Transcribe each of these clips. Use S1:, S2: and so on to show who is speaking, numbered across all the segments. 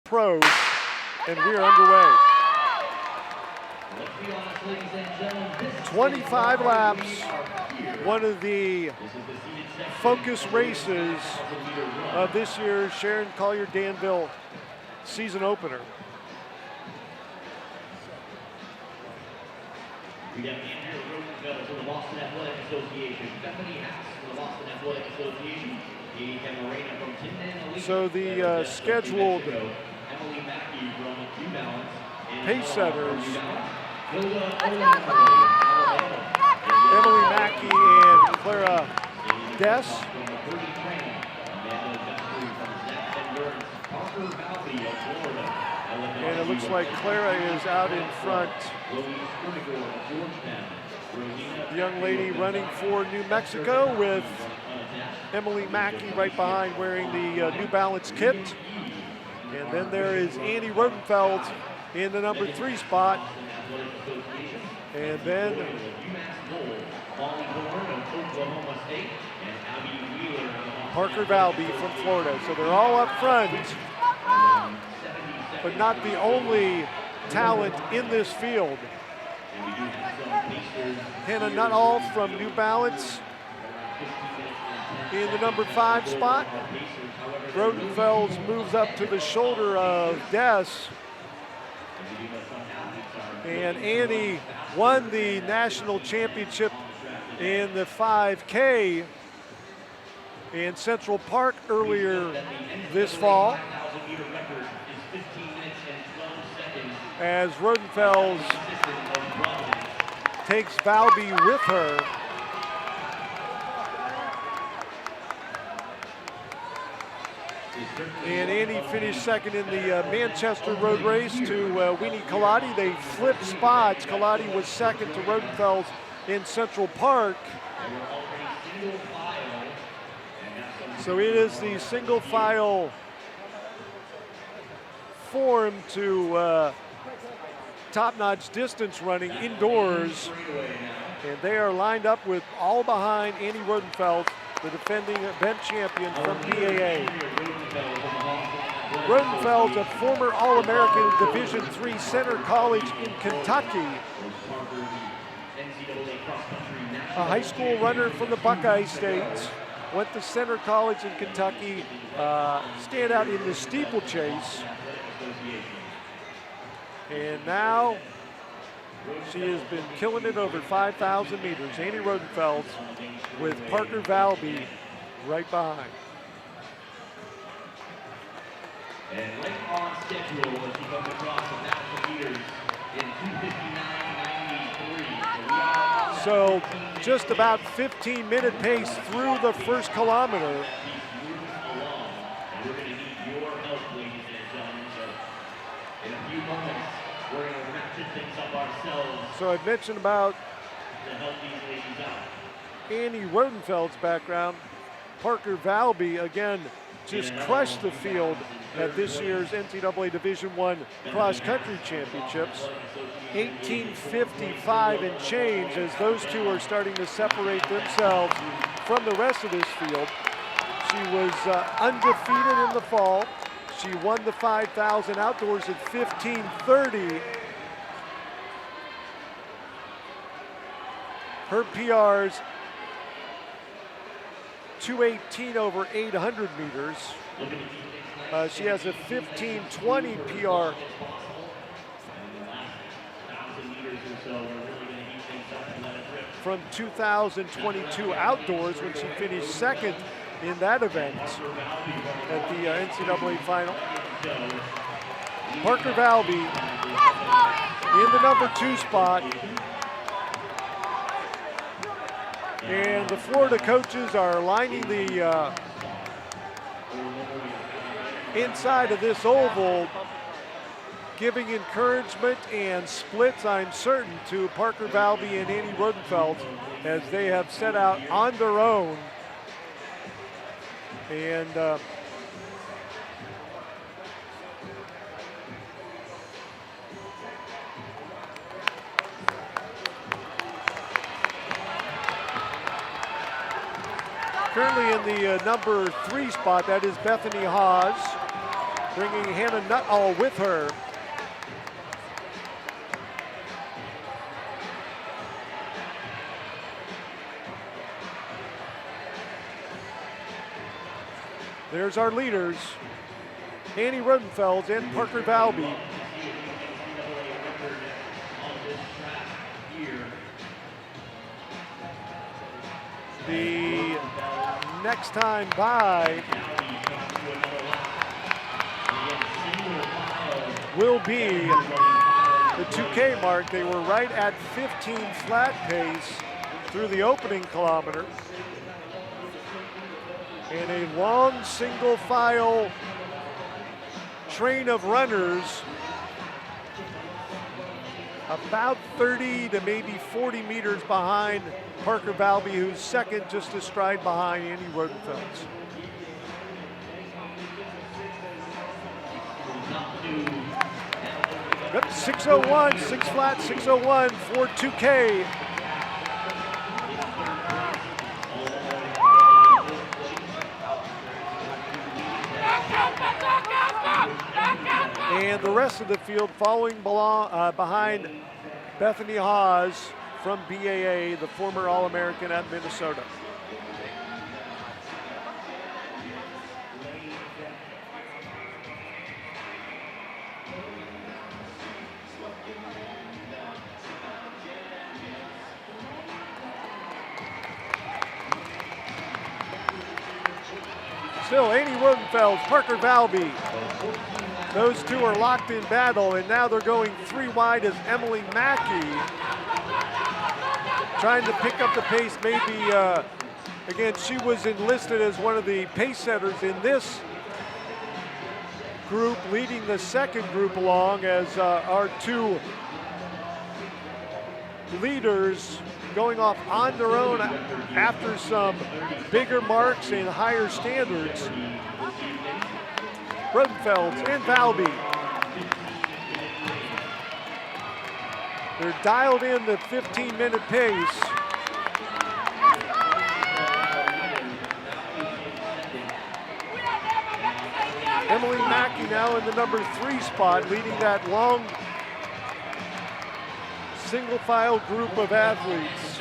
S1: pros, and we're underway. 25 laps, one of the focus races of this year's Sharon Colyear-Danville season opener.
S2: We have Andrew Rosenfeld from the Boston Athletic Association, Bethany House from the Boston Athletic Association, Katie Camarena from Tinman.
S1: So the scheduled pace setters, Emily Mackey and Clara Des. And it looks like Clara is out in front. The young lady running for New Mexico with Emily Mackey right behind wearing the New Balance kit. And then there is Annie Rodenfeld in the number 3 spot. And then Parker Valby from Florida. So they're all up front, but not the only talent in this field. Hannah Nuttall from New Balance in the number 5 spot. Rodenfeld moves up to the shoulder of Des. And Annie won the national championship in the 5K in Central Park earlier this fall, as Rodenfeld takes Valby with her. And Annie finished second in the Manchester road race to Weenie Kaladi. They flipped spots. Kaladi was second to Rodenfeld in Central Park. So it is the single file form to top-notch distance running indoors. And they are lined up with all behind Annie Rodenfeld, the defending event champion from BAA. Rodenfeld's a former All-American Division III Center College in Kentucky. A high school runner from the Buckeye State. Went to Center College in Kentucky. Stand out in the steeplechase. And now she has been killing it over 5,000 meters. Annie Rodenfeld with Parker Valby right behind.
S2: And right on schedule as she comes across 1,000 meters in 2:59.93.
S1: So just about 15-minute pace through the first kilometer.
S2: And we're going to need your help, ladies and gentlemen. So in a few moments, we're going to ratchet things up ourselves.
S1: So I've mentioned about
S2: to help these ladies out.
S1: Annie Rodenfeld's background. Parker Valby, again, just crushed the field at this year's NCAA Division I Cross Country Championships. 18:55 and change, as those two are starting to separate themselves from the rest of this field. She was undefeated in the fall. She won the 5,000 outdoors at 15:30. Her PRs, 2:18 over 800 meters. She has a 15:20 PR. From 2022 outdoors, when she finished second in that event at the NCAA final. Parker Valby in the number 2 spot. And the Florida coaches are lining the inside of this oval, giving encouragement and splits, I'm certain, to Parker Valby and Annie Rodenfeld as they have set out on their own. And currently in the number 3 spot, that is Bethany Haas. bringing Hannah Nuttall with her. There's our leaders, Annie Rodenfeld and Parker Valby. The next time by will be the 2K mark. They were right at 15 flat pace through the opening kilometer. And a long single file train of runners about 30 to maybe 40 meters behind Parker Valby, who's second, just a stride behind Annie Rodenfeld. Yep, 6:01, 6 flat, 6:01 for 2K. And the rest of the field following behind Bethany Hawes from BAA, the former All-American at Minnesota. Still, Annie Rodenfeld, Parker Valby. Those two are locked in battle, and now they're going 3 wide as Emily Mackey trying to pick up the pace. Maybe, again, she was enlisted as one of the pace setters in this group, leading the second group along as our two leaders going off on their own after some bigger marks and higher standards. Rodenfeld and Valby. They're dialed in the 15-minute pace. Emily Mackey now in the number 3 spot, leading that long single file group of athletes.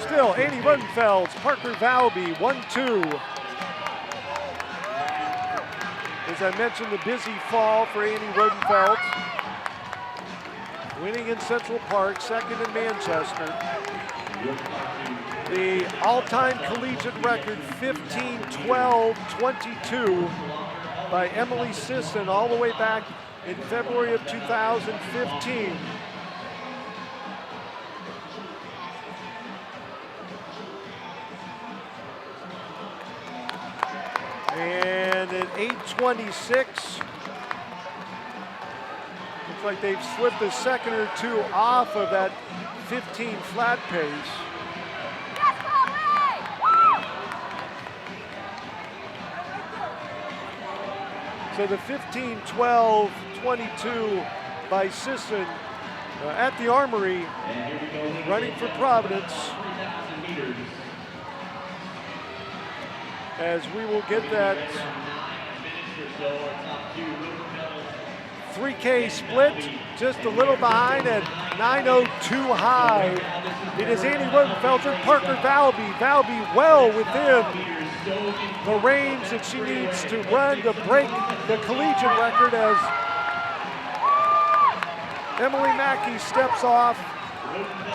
S1: Still, Annie Rodenfeld, Parker Valby, 1-2. As I mentioned, the busy fall for Annie Rodenfeld. Winning in Central Park, second in Manchester. The all-time collegiate record, 15-12-22 by Emily Sisson, all the way back in February of 2015. And at 8:26, looks like they've slipped a second or two off of that 15 flat pace. So the 15-12-22 by Sisson at the Armory, running for Providence. As we will get that 3K split, just a little behind at 9:02 high. It is Annie Rodenfeld and Parker Valby. Valby well within the range that she needs to run to break the collegiate record as Emily Mackey steps off.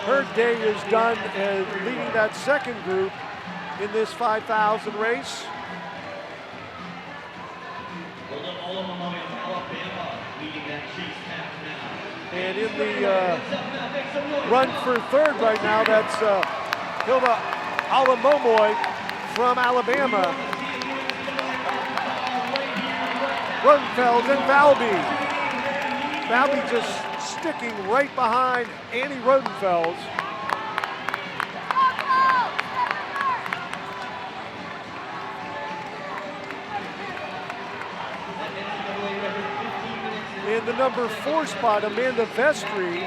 S1: Her day is done as leading that second group in this 5,000 race. And in the run for third right now, that's Hilda Alamomoy from Alabama. Rodenfeld and Valby. Valby just sticking right behind Annie Rodenfeld. In the number 4 spot, Amanda Vestry,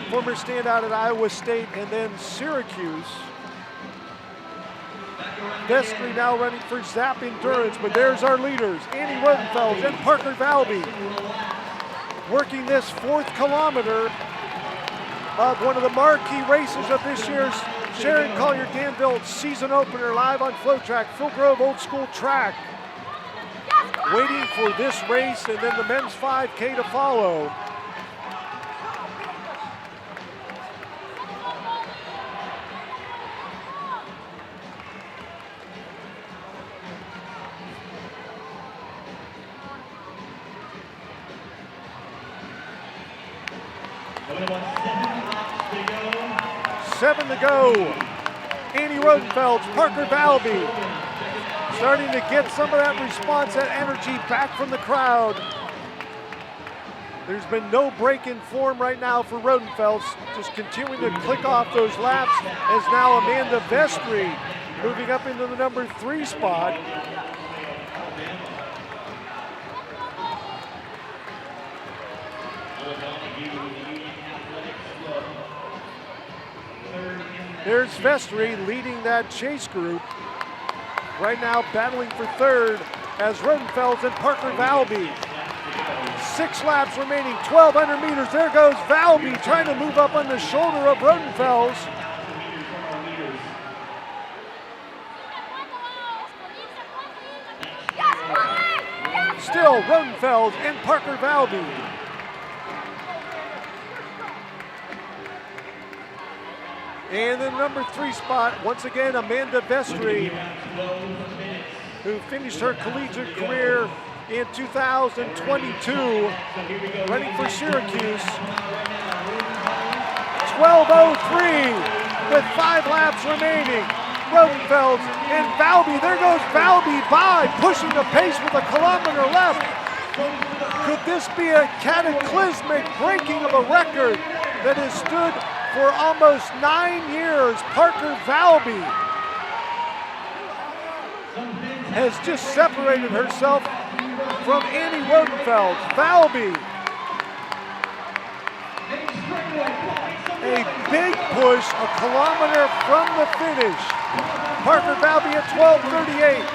S1: former standout at Iowa State and then Syracuse. Vestry now running for Zap Endurance, but there's our leaders, Annie Rodenfeld and Parker Valby, working this 4th kilometer of one of the marquee races of this year's Sharon Colyear-Danville season opener, live on FloTrack, Phil Grove Old School Track. Waiting for this race and then the men's 5K to follow. Seven to go. Annie Rodenfeld, Parker Valby, starting to get some of that response, that energy back from the crowd. There's been no break in form right now for Rodenfeld, just continuing to click off those laps, as now Amanda Vestry moving up into the number 3 spot. There's Vestry leading that chase group. Right now battling for 3rd as Rodenfeld and Parker Valby. 6 laps remaining, 1,200 meters. There goes Valby trying to move up on the shoulder of Rodenfeld. Still Rodenfeld and Parker Valby. And the number 3 spot, once again, Amanda Vestry, who finished her collegiate career in 2022, running for Syracuse. 12:03 with 5 laps remaining. Rodenfeld and Valby, there goes Valby by, pushing the pace with a kilometer left. Could this be a cataclysmic breaking of a record that has stood for almost 9 years? Parker Valby has just separated herself from Annie Rodenfeld. Valby, a big push, a kilometer from the finish. Parker Valby at 12:38.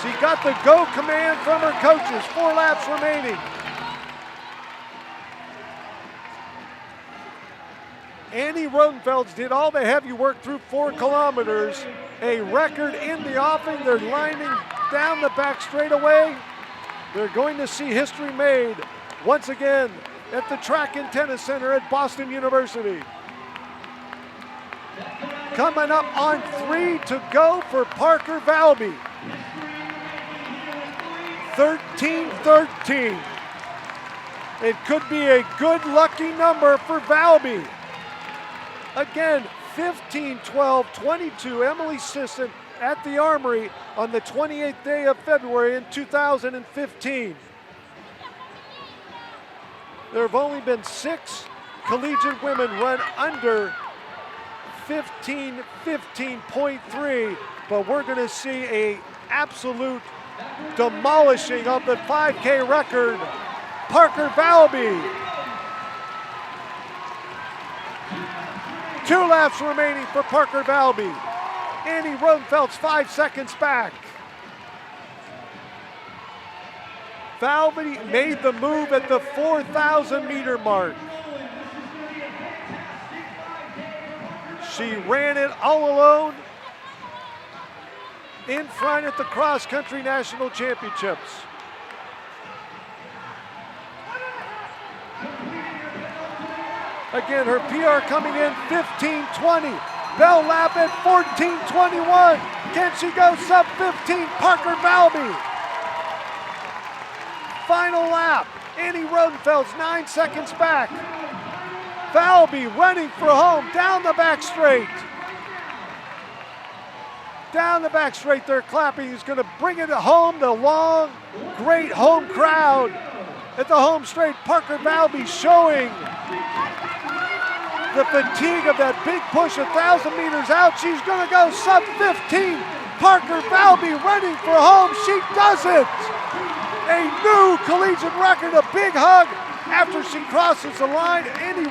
S1: She got the go command from her coaches. 4 laps remaining. Annie Rodenfeld did all the heavy work through 4 kilometers. A record in the offing. They're lining down the back straightaway. They're going to see history made once again at the Track and Tennis Center at Boston University. Coming up on 3 to go for Parker Valby. 13:13. It could be a good lucky number for Valby. Again, 15-12-22, Emily Sisson at the Armory on the 28th day of February in 2015. There have only been 6 collegiate women run under 15:15.3, but we're going to see a absolute demolishing of the 5K record. Parker Valby. 2 laps remaining for Parker Valby. Annie Rodenfeld's 5 seconds back. Valby made the move at the 4,000 meter mark. She ran it all alone in front at the cross country national championships. Again, her PR coming in 15:20. Bell lap at 14:21. Can she go sub 15? Parker Valby. Final lap. Annie Rodenfeld's 9 seconds back. Valby running for home down the back straight. Down the back straight, they're clapping. He's going to bring it home. The long, great home crowd at the home straight. Parker Valby showing the fatigue of that big push, 1,000 meters out. She's going to go sub 15. Parker Valby running for home. She does it. a new collegiate record, a big hug after she crosses the line. Andy